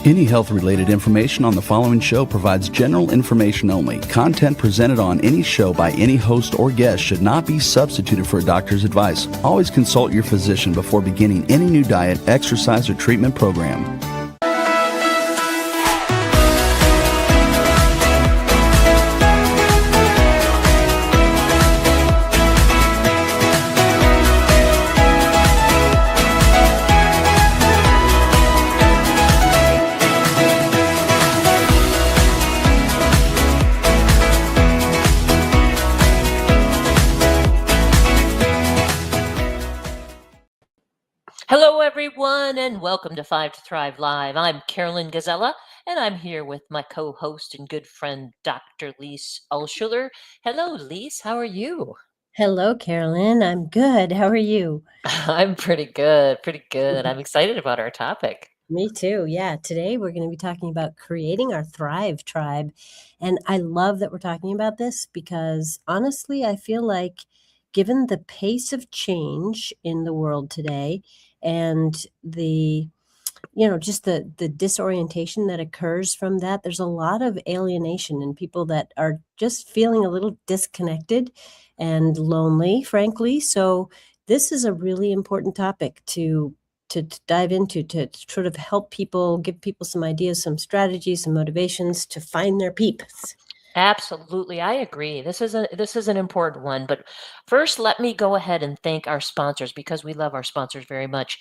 Any health-related information on the following show provides general information only. Content presented on any show by any host or guest should not be substituted for a doctor's advice. Always consult your physician before beginning any new diet, exercise, or treatment program. Hello, everyone, and welcome to 5 to Thrive Live. I'm Karolyn Gazella, and I'm here with my co-host and good friend, Dr. Lise Alschuler. Hello, Lise. How are you? Hello, Karolyn. I'm good. How are you? I'm pretty good, pretty good. I'm excited about our topic. Me too. Yeah. Today we're going to be talking about creating our Thrive Tribe. And I love that we're talking about this because honestly, I feel like given the pace of change in the world today and just the disorientation that occurs from that, there's a lot of alienation and people that are just feeling a little disconnected and lonely, frankly. So this is a really important topic to dive into, to sort of help people, give people some ideas, some strategies, some motivations to find their peeps. Absolutely, I agree. This is an important one. But first, let me go ahead and thank our sponsors because we love our sponsors very much.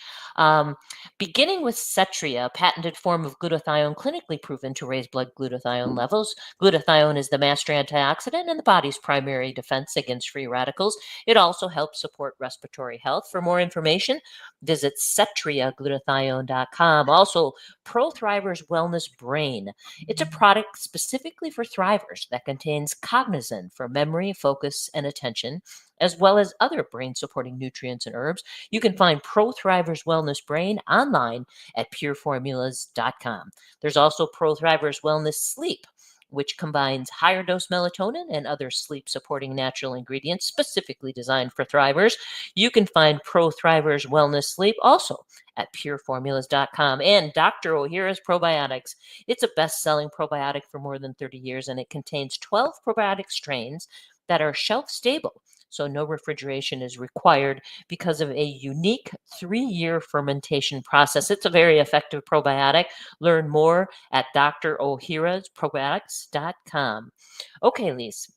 Beginning with Cetria, a patented form of glutathione clinically proven to raise blood glutathione levels. Glutathione is the master antioxidant and the body's primary defense against free radicals. It also helps support respiratory health. For more information, visit cetriaglutathione.com. Also, ProThrivers Wellness Brain. It's a product specifically for thrivers that contains cognizin for memory, focus, and attention, as well as other brain-supporting nutrients and herbs. You can find ProThrivers Wellness Brain online at pureformulas.com. There's also ProThrivers Wellness Sleep, which combines higher dose melatonin and other sleep-supporting natural ingredients specifically designed for thrivers. You can find ProThrivers Wellness Sleep also at pureformulas.com. And Dr. Ohhira's Probiotics. It's a best-selling probiotic for more than 30 years, and it contains 12 probiotic strains that are shelf-stable, so no refrigeration is required because of a unique 3-year fermentation process. It's a very effective probiotic. Learn more at drohhirasprobiotics.com. Okay, Lise,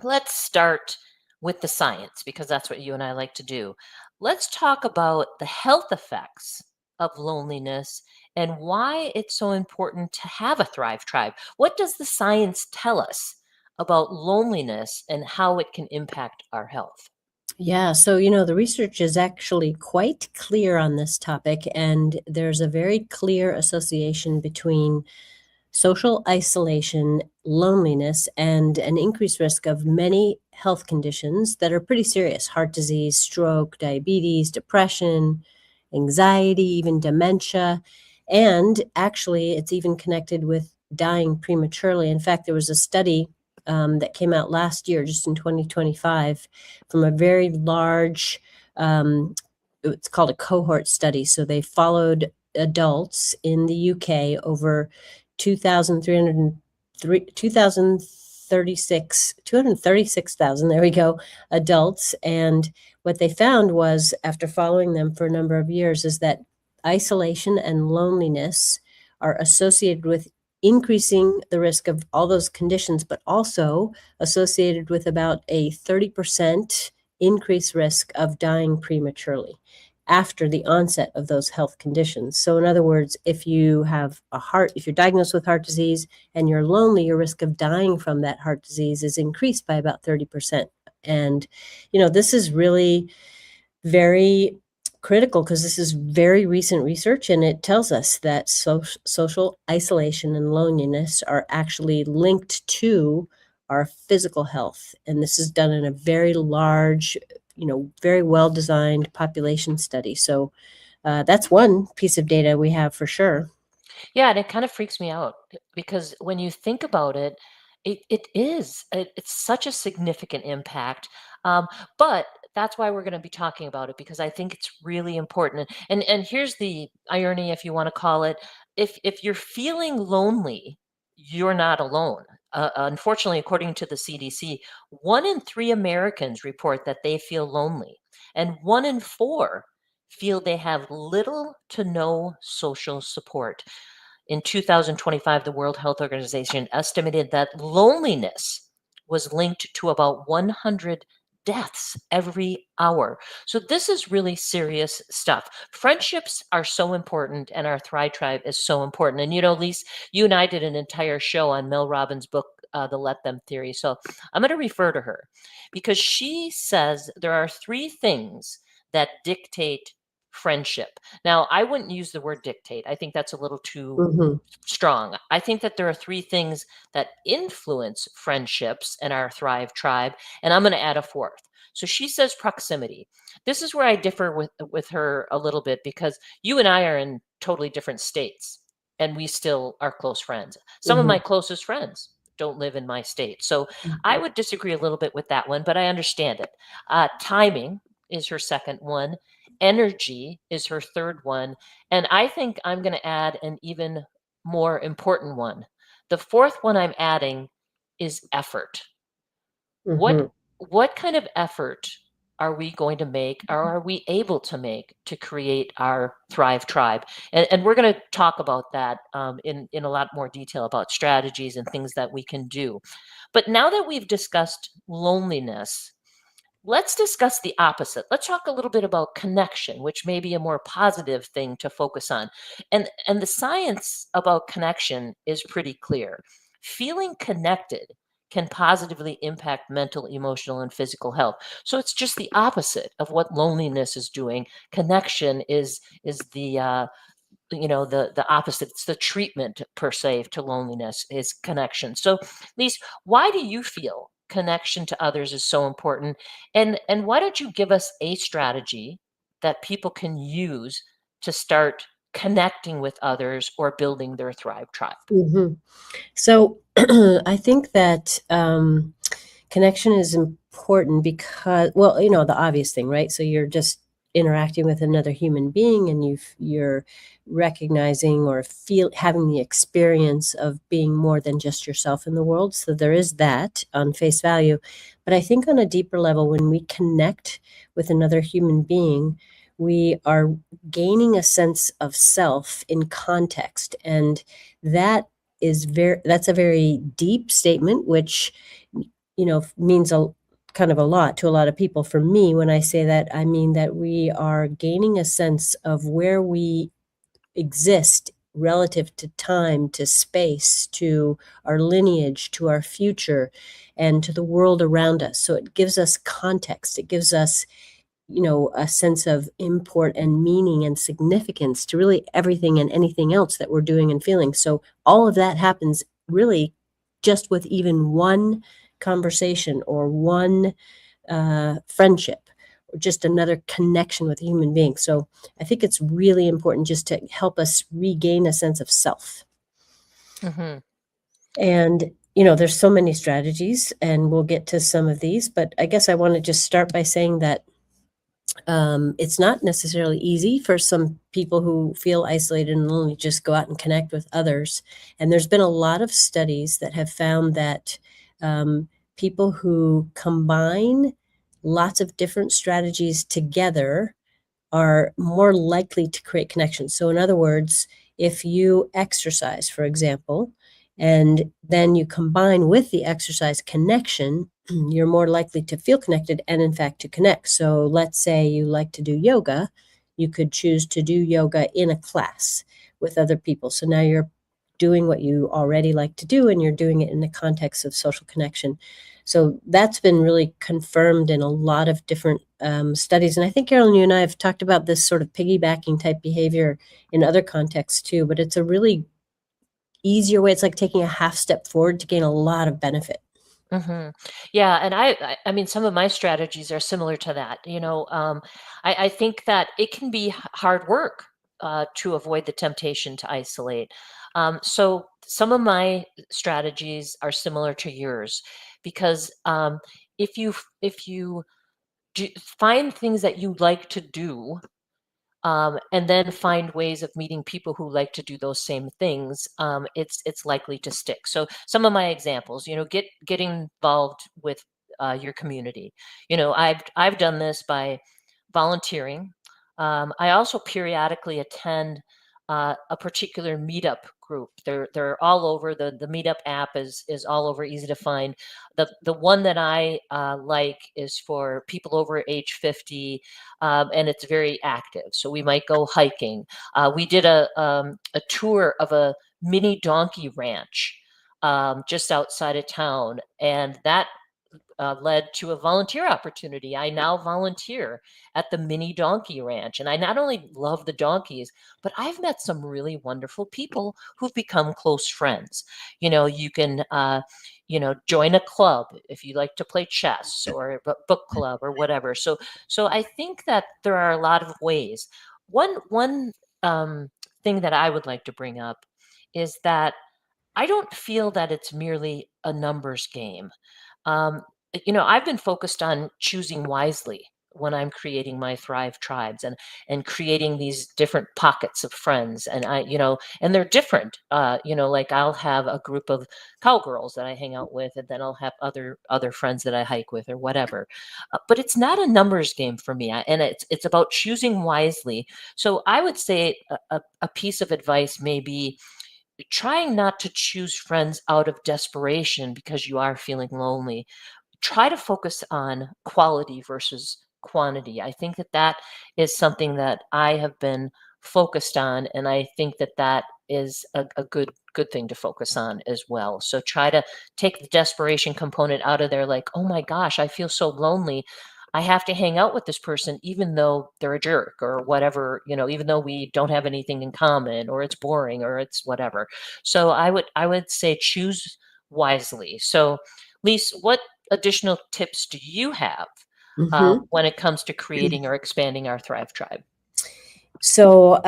let's start with the science because that's what you and I like to do. Let's talk about the health effects of loneliness and why it's so important to have a Thrive Tribe. What does the science tell us about loneliness and how it can impact our health? Yeah, so the research is actually quite clear on this topic, and there's a very clear association between social isolation, loneliness, and an increased risk of many health conditions that are pretty serious: heart disease, stroke, diabetes, depression, anxiety, even dementia. And actually, it's even connected with dying prematurely. In fact, there was a study that came out last year, just in 2025, from a very large, it's called a cohort study. So they followed adults in the UK over 236,000, there we go, adults. And what they found was, after following them for a number of years, is that isolation and loneliness are associated with increasing the risk of all those conditions, but also associated with about a 30% increased risk of dying prematurely after the onset of those health conditions. So in other words, if you're diagnosed with heart disease and you're lonely, your risk of dying from that heart disease is increased by about 30%. And, this is really very critical because this is very recent research, and it tells us that social isolation and loneliness are actually linked to our physical health. And this is done in a very large, very well-designed population study. So that's one piece of data we have for sure. Yeah, and it kind of freaks me out because when you think about it, it's such a significant impact. But that's why we're going to be talking about it because I think it's really important. And here's the irony, if you want to call it. if you're feeling lonely, you're not alone. Unfortunately, according to the CDC, 1 in 3 Americans report that they feel lonely, and 1 in 4 feel they have little to no social support. In 2025, the World Health Organization estimated that loneliness was linked to about 100 deaths every hour. So this is really serious stuff. Friendships are so important, and our Thrive Tribe is so important. And Lise, you and I did an entire show on Mel Robbins' book, The Let Them Theory. So I'm going to refer to her because she says there are 3 things that dictate friendship. Now, I wouldn't use the word dictate. I think that's a little too Hmm. strong. I think that there are 3 things that influence friendships in our Thrive Tribe, and I'm going to add a 4th. So she says proximity. This is where I differ with her a little bit because you and I are in totally different states, and we still are close friends. Some of Hmm. my closest friends don't live in my state, so I Hmm. would disagree a little bit with that one, but I understand it. Timing is her second one. Energy is her third one. And I think I'm going to add an even more important one. The 4th one I'm adding is effort. What Hmm. what kind of effort are we going to make, or are we able to make, to create our Thrive Tribe? And we're going to talk about that in a lot more detail about strategies and things that we can do. But now that we've discussed loneliness, let's discuss the opposite. Let's talk a little bit about connection, which may be a more positive thing to focus on. And the science about connection is pretty clear. Feeling connected can positively impact mental, emotional, and physical health. So it's just the opposite of what loneliness is doing. Connection is the opposite. It's the treatment per se to loneliness is connection. So Lise, why do you feel connection to others is so important, and why don't you give us a strategy that people can use to start connecting with others or building their Thrive Tribe? Hmm. So I think that connection is important because, well, the obvious thing, right? So you're just interacting with another human being, and you're recognizing or having the experience of being more than just yourself in the world. So there is that on face value. But I think on a deeper level, when we connect with another human being, we are gaining a sense of self in context. And that that's a very deep statement, which means a kind of a lot to a lot of people. For me, when I say that, I mean that we are gaining a sense of where we exist relative to time, to space, to our lineage, to our future, and to the world around us. So it gives us context. It gives us a sense of import and meaning and significance to really everything and anything else that we're doing and feeling. So all of that happens really just with even one conversation or one friendship or just another connection with a human being. So I think it's really important just to help us regain a sense of self. Hmm. And there's so many strategies, and we'll get to some of these, but I guess I want to just start by saying that it's not necessarily easy for some people who feel isolated and lonely, just go out and connect with others. And there's been a lot of studies that have found that people who combine lots of different strategies together are more likely to create connections. So in other words, if you exercise, for example, and then you combine with the exercise connection, you're more likely to feel connected and in fact to connect. So let's say you like to do yoga, you could choose to do yoga in a class with other people. So now you're doing what you already like to do, and you're doing it in the context of social connection. So that's been really confirmed in a lot of different studies. And I think, Carolyn, you and I have talked about this sort of piggybacking type behavior in other contexts too, but it's a really easier way. It's like taking a half step forward to gain a lot of benefit. Hmm. Yeah, and I mean, some of my strategies are similar to that. I think that it can be hard work to avoid the temptation to isolate. So some of my strategies are similar to yours because if you find things that you like to do, and then find ways of meeting people who like to do those same things, it's likely to stick. So some of my examples, getting involved with your community. I've done this by volunteering. I also periodically attend a particular meetup group. They're all over. The meetup app is all over, easy to find. The one that I like is for people over age 50, and it's very active. So we might go hiking. We did a tour of a mini donkey ranch just outside of town, and that led to a volunteer opportunity. I now volunteer at the mini donkey ranch, and I not only love the donkeys, but I've met some really wonderful people who've become close friends. You can join a club if you like to play chess, or a book club or whatever. So I think that there are a lot of ways. One thing that I would like to bring up is that I don't feel that it's merely a numbers game. Um, I've been focused on choosing wisely when I'm creating my Thrive tribes, and creating these different pockets of friends. And and they're different. Like I'll have a group of cowgirls that I hang out with, and then I'll have other friends that I hike with or whatever. But it's not a numbers game for me, and it's about choosing wisely. So I would say a piece of advice may be trying not to choose friends out of desperation because you are feeling lonely. Try to focus on quality versus quantity. I think that is something that I have been focused on, and I think that is a good thing to focus on as well. So try to take the desperation component out of there, like, oh my gosh, I feel so lonely. I have to hang out with this person even though they're a jerk or whatever, even though we don't have anything in common, or it's boring, or it's whatever. So I would say choose wisely. So Lise, what additional tips do you have Mhm. when it comes to creating or expanding our Thrive Tribe? So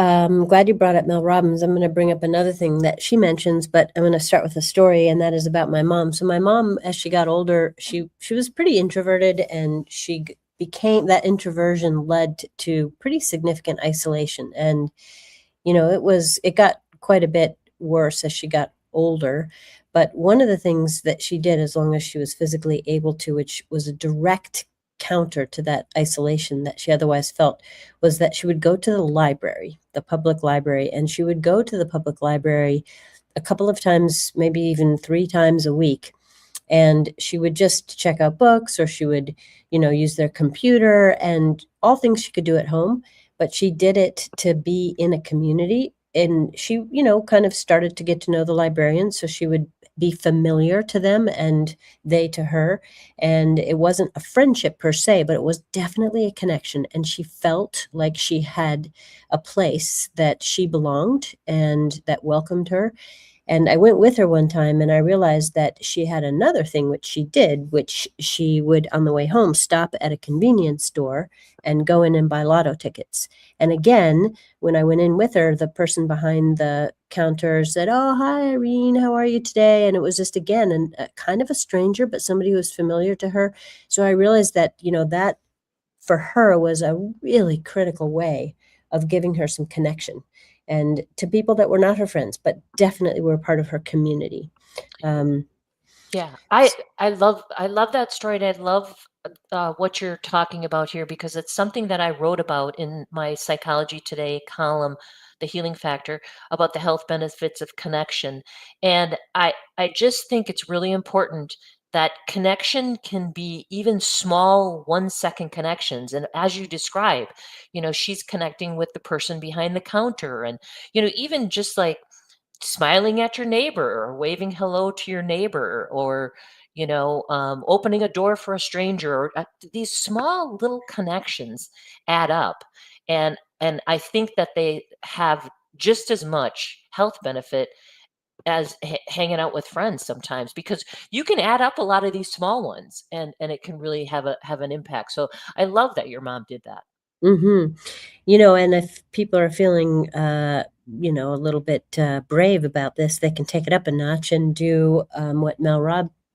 glad you brought up Mel Robbins. I'm going to bring up another thing that she mentions, but I'm going to start with a story, and that is about my mom. So my mom, as she got older, she was pretty introverted, and she became, that introversion led to pretty significant isolation. And it got quite a bit worse as she got older. But one of the things that she did, as long as she was physically able to, which was a direct counter to that isolation that she otherwise felt, was that she would go to the library, the public library, and she would go to the public library a couple of times, maybe even 3 times a week. And she would just check out books, or she would, use their computer, and all things she could do at home. But she did it to be in a community. And she, kind of started to get to know the librarians. So she would be familiar to them, and they to her. And it wasn't a friendship per se, but it was definitely a connection. And she felt like she had a place that she belonged and that welcomed her. And I went with her one time, and I realized that she had another thing which she did, which she would, on the way home, stop at a convenience store and go in and buy lotto tickets. And again, when I went in with her, the person behind the counter said, "Oh, hi, Irene, how are you today?" And it was just, again, kind of a stranger, but somebody who was familiar to her. So I realized that, that for her was a really critical way of giving her some connection, and to people that were not her friends, but definitely were part of her community. Um, Yeah, I love that story, and I love what you're talking about here, because it's something that I wrote about in my Psychology Today column, The Healing Factor, about the health benefits of connection. And I just think it's really important that connection can be even small 1 second connections. And as you describe, she's connecting with the person behind the counter, and even just like smiling at your neighbor, or waving hello to your neighbor, or opening a door for a stranger, or these small little connections add up. And I think that they have just as much health benefit as hanging out with friends sometimes, because you can add up a lot of these small ones, and it can really have an impact. So I love that your mom did that. mhm. And if people are feeling, a little bit brave about this, they can take it up a notch and do what Mel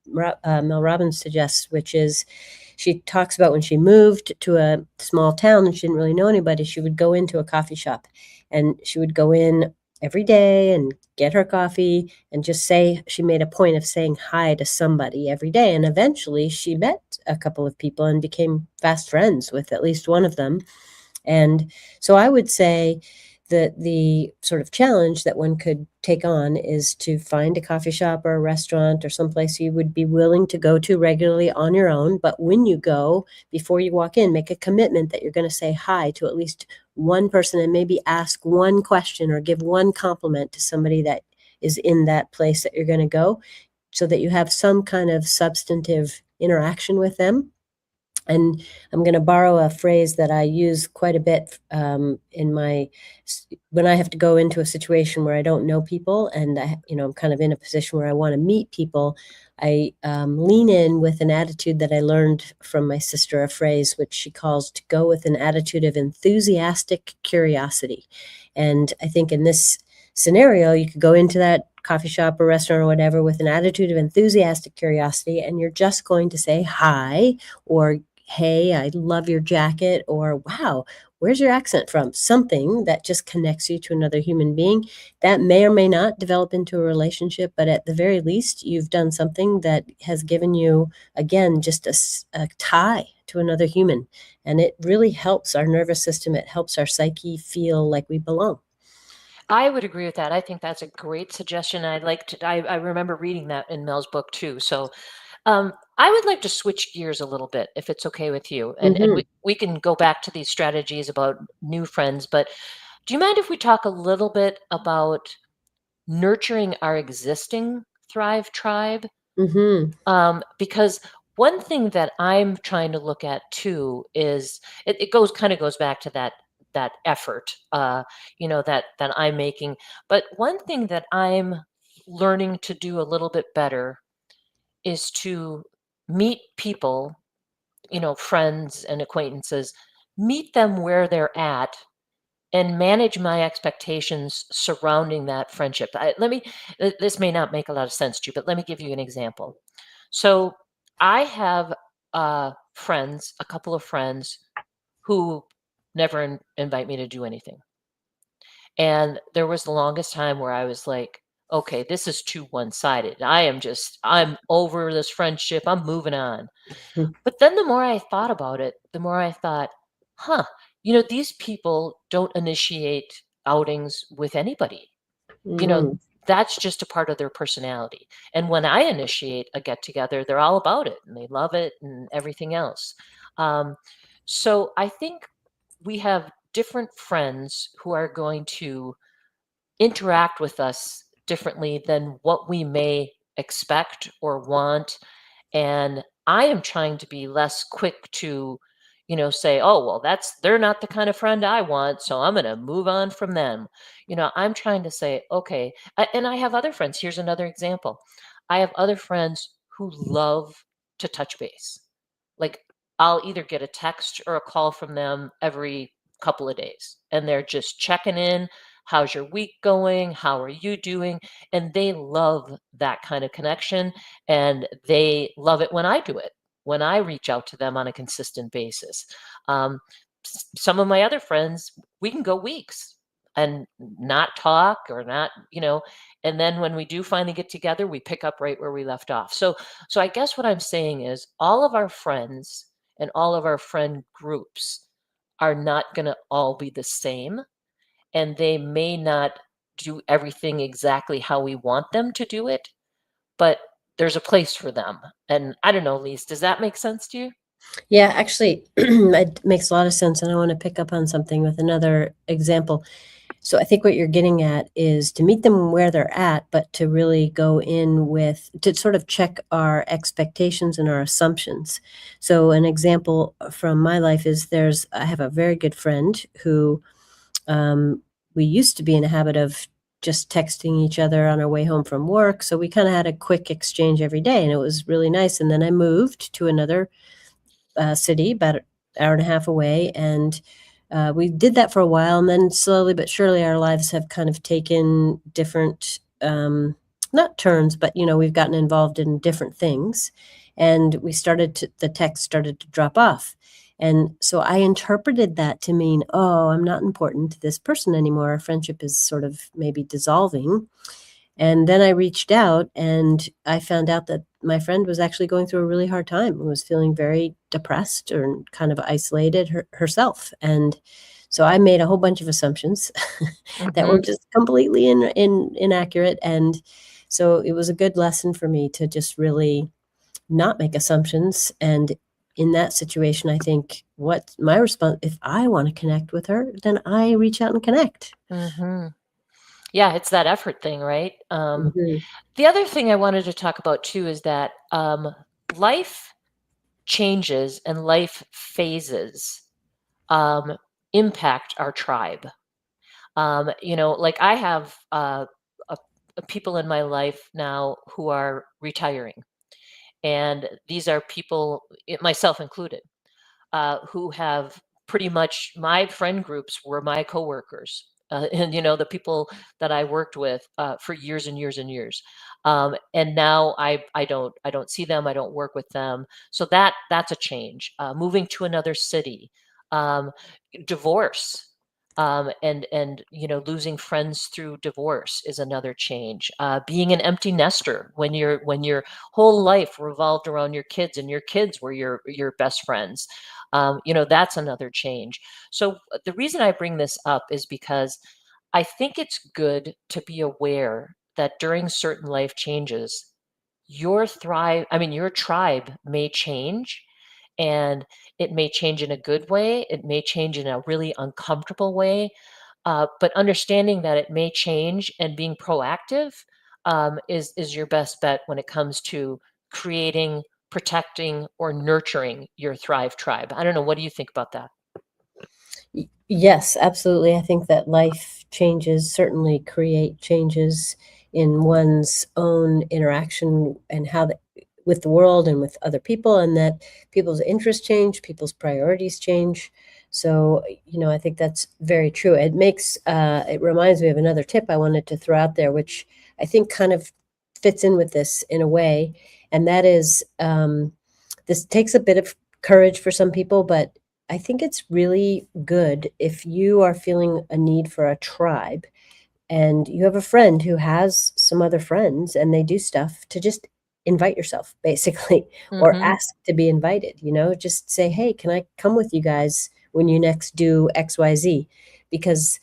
Mel Robbins suggests, which is she talks about when she moved to a small town and she didn't really know anybody, she would go into a coffee shop and she would go in every day and get her coffee and just say, she made a point of saying hi to somebody every day. And eventually she met a couple of people and became fast friends with at least one of them. And so I would say that the sort of challenge that one could take on is to find a coffee shop or a restaurant or someplace you would be willing to go to regularly on your own. But when you go, before you walk in, make a commitment that you're going to say hi to at least one person and maybe ask one question or give one compliment to somebody that is in that place that you're going to go, so that you have some kind of substantive interaction with them. And I'm going to borrow a phrase that I use quite a bit when I have to go into a situation where I don't know people and I'm kind of in a position where I want to meet people. I lean in with an attitude that I learned from my sister, a phrase which she calls to go with an attitude of enthusiastic curiosity. And I think in this scenario, you could go into that coffee shop or restaurant or whatever with an attitude of enthusiastic curiosity, and you're just going to say hi, or hey, I love your jacket, or wow, where's your accent from? Something that just connects you to another human being. That may or may not develop into a relationship, but at the very least, you've done something that has given you, again, just a tie to another human. And it really helps our nervous system. It helps our psyche feel like we belong. I would agree with that. I think that's a great suggestion. I remember reading that in Mel's book too. So I would like to switch gears a little bit, if it's okay with you. And we can go back to these strategies about new friends, but do you mind if we talk a little bit about nurturing our existing Thrive tribe? Because one thing that I'm trying to look at too is it goes back to that effort, that I'm making. But one thing that I'm learning to do a little bit better is to meet people, friends and acquaintances, meet them where they're at and manage my expectations surrounding that friendship. This may not make a lot of sense to you, but let me give you an example. So I have a couple of friends who never invite me to do anything. And there was the longest time where I was like, okay, this is too one-sided. I'm over this friendship. I'm moving on. But then the more I thought about it, the more I thought, huh, these people don't initiate outings with anybody. That's just a part of their personality. And when I initiate a get together, they're all about it and they love it and everything else. So I think we have different friends who are going to interact with us differently than what we may expect or want. And I am trying to be less quick to, say, oh, well, they're not the kind of friend I want, so I'm going to move on from them. I'm trying to say, okay. And I have other friends. Here's another example. I have other friends who love to touch base. Like, I'll either get a text or a call from them every couple of days, and they're just checking in. How's your week going? How are you doing? And they love that kind of connection, and they love it when I do it, when I reach out to them on a consistent basis. Some of my other friends, we can go weeks and not talk or not, and then when we do finally get together, we pick up right where we left off. So I guess what I'm saying is all of our friends and all of our friend groups are not going to all be the same, and they may not do everything exactly how we want them to do it, but there's a place for them. And I don't know, Lise, does that make sense to you? Yeah, actually, it makes a lot of sense. And I want to pick up on something with another example. So I think what you're getting at is to meet them where they're at, but to really go in to sort of check our expectations and our assumptions. So an example from my life is I have a very good friend who we used to be in a habit of just texting each other on our way home from work. So we kind of had a quick exchange every day, and it was really nice. And then I moved to another city about an hour and a half away, and we did that for a while, and then slowly but surely our lives have kind of taken different not turns, but we've gotten involved in different things, and the text started to drop off. And so I interpreted that to mean, oh, I'm not important to this person anymore. Our friendship is sort of maybe dissolving. And then I reached out and I found out that my friend was actually going through a really hard time and was feeling very depressed or kind of isolated herself. And so I made a whole bunch of assumptions that were Mhm. just completely inaccurate. And so it was a good lesson for me to just really not make assumptions. And in that situation, I think what my response, if I want to connect with her, then I reach out and connect. Mhm. Yeah, it's that effort thing, right? Mhm. The other thing I wanted to talk about too is that life changes and life phases um, impact our tribe. Like I have a, people in my life now who are retiring, and these are people, myself included, who have pretty much my friend groups were my coworkers. And the people that I worked with for years and years and years, and now I don't see them. I don't work with them. So that's a change. Moving to another city, um, divorce, and losing friends through divorce is another change. Being an empty nester when your whole life revolved around your kids and your kids were your best friends, that's another change. So the reason I bring this up is because I think it's good to be aware that during certain life changes, your tribe may change, and it may change in a good way. It may change in a really uncomfortable way. But understanding that it may change and being proactive is your best bet when it comes to creating, protecting, or nurturing your Thrive tribe. I don't know. What do you think about that? Yes, absolutely. I think that life changes certainly create changes in one's own interaction and with the world and with other people, and that people's interests change, people's priorities change. So, I think that's very true. It reminds me of another tip I wanted to throw out there, which I think kind of fits in with this in a way. And that is, this takes a bit of courage for some people, but I think it's really good if you are feeling a need for a tribe and you have a friend who has some other friends and they do stuff, to just invite yourself basically, or Hmm. ask to be invited. Just say, hey, can I come with you guys when you next do XYZ? Because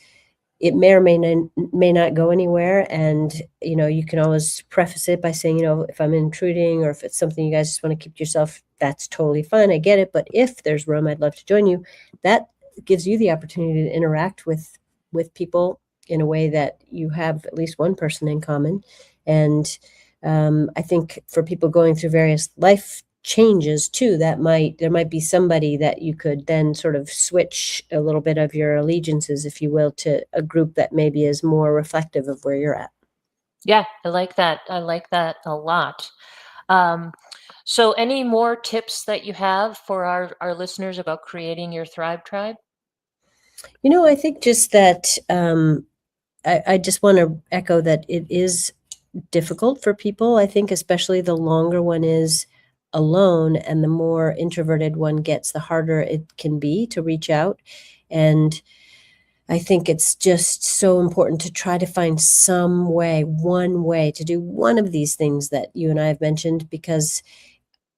it may or may not go anywhere, and you can always preface it by saying, if I'm intruding or if it's something you guys just want to keep to yourself, that's totally fine, I get it, but if there's room, I'd love to join you. That gives you the opportunity to interact with people in a way that you have at least one person in common. And I think for people going through various life changes too, there might be somebody that you could then sort of switch a little bit of your allegiances, if you will, to a group that maybe is more reflective of where you're at. Yeah, I like that. I like that a lot. Um, so, any more tips that you have for our listeners about creating your Thrive tribe? I think just that, I just want to echo that it is difficult for people. I think especially the longer one is alone and the more introverted one gets, the harder it can be to reach out. And I think it's just so important to try to find one way to do one of these things that you and I have mentioned, because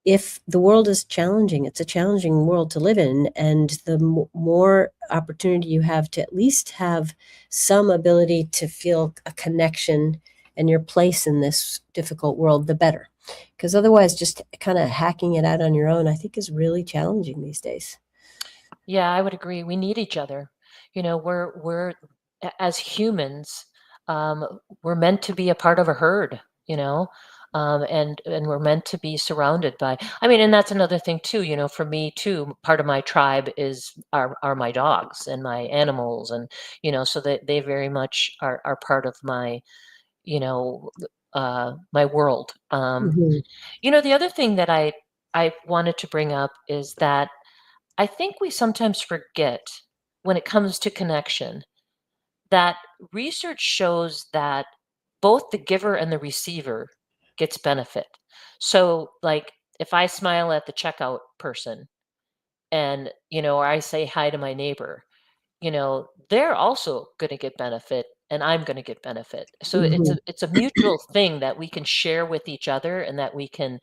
if the world is challenging, it's a challenging world to live in. And the more opportunity you have to at least have some ability to feel a connection and your place in this difficult world, the better. Because otherwise, just kind of hacking it out on your own, I think, is really challenging these days. Yeah, I would agree. We need each other. As humans, we're meant to be a part of a herd. And we're meant to be surrounded by. I mean, and that's another thing too. For me too, part of my tribe are my dogs and my animals, and so that they very much are part of you know my world. Mhm. The other thing that I wanted to bring up is that I think we sometimes forget, when it comes to connection, that research shows that both the giver and the receiver gets benefit. So like if I smile at the checkout person and, or I say hi to my neighbor, they're also going to get benefit and I'm going to get benefit. So Mhm. it's a mutual thing that we can share with each other and that we can,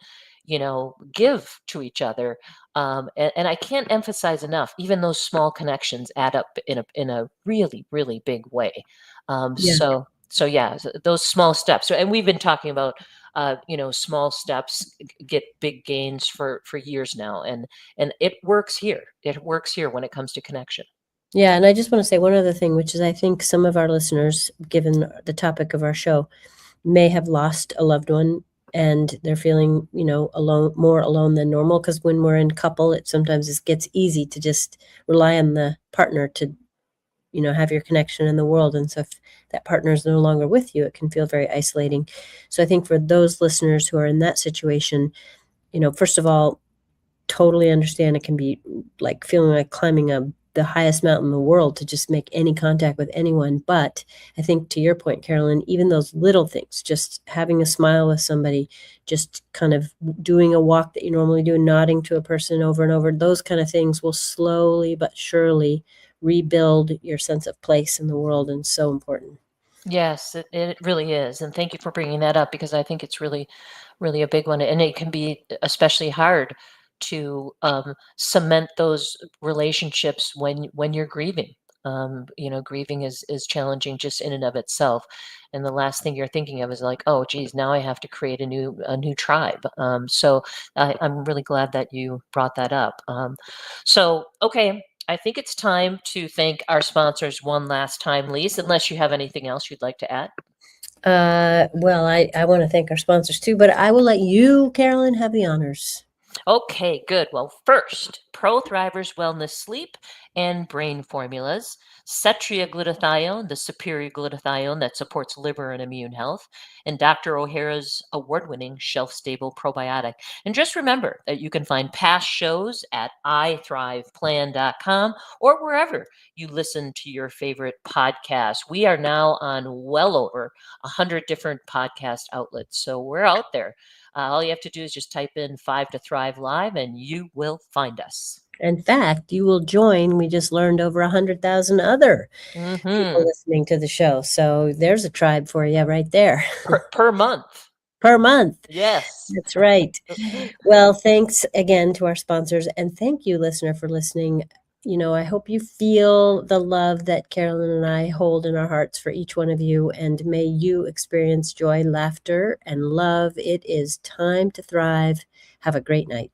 give to each other. And I can't emphasize enough, even those small connections add up in a really, really big way. Yeah. So yeah, those small steps. So, and we've been talking about, small steps get big gains for years now, and it works here. It works here when it comes to connection. Yeah, and I just want to say one other thing, which is I think some of our listeners, given the topic of our show, may have lost a loved one and they're feeling, alone, more alone than normal. Because when we're in couple, it gets easy to just rely on the partner to, have your connection in the world. And so if that partner is no longer with you, it can feel very isolating. So I think for those listeners who are in that situation, first of all, totally understand it can be like feeling like climbing the highest mountain in the world to just make any contact with anyone. But I think to your point, Carolyn, even those little things, just having a smile with somebody, just kind of doing a walk that you normally do, nodding to a person over and over, those kind of things will slowly but surely rebuild your sense of place in the world, and so important. Yes, it really is. And thank you for bringing that up because I think it's really, really a big one. And it can be especially hard to cement those relationships when you're grieving. Grieving is challenging just in and of itself. And the last thing you're thinking of is like, oh, geez, now I have to create a new tribe. So I'm really glad that you brought that up. So, okay, I think it's time to thank our sponsors one last time, Lise, unless you have anything else you'd like to add. Well, I want to thank our sponsors too, but I will let you, Carolyn, have the honors. Okay, good. Well, first, Pro Thrivers Wellness Sleep and Brain Formulas, Cetria Glutathione, the superior glutathione that supports liver and immune health, and Dr. O'Hara's award-winning shelf-stable probiotic. And just remember that you can find past shows at ithriveplan.com or wherever you listen to your favorite podcasts. We are now on well over 100 different podcast outlets, so we're out there. All you have to do is just type in 5 to Thrive Live and you will find us. In fact, you will join. We just learned over 100,000 other people listening to the show. So there's a tribe for you right there. Per month. Per month. Yes. That's right. Well, thanks again to our sponsors. And thank you, listener, for listening. I hope you feel the love that Karolyn and I hold in our hearts for each one of you. And may you experience joy, laughter, and love. It is time to thrive. Have a great night.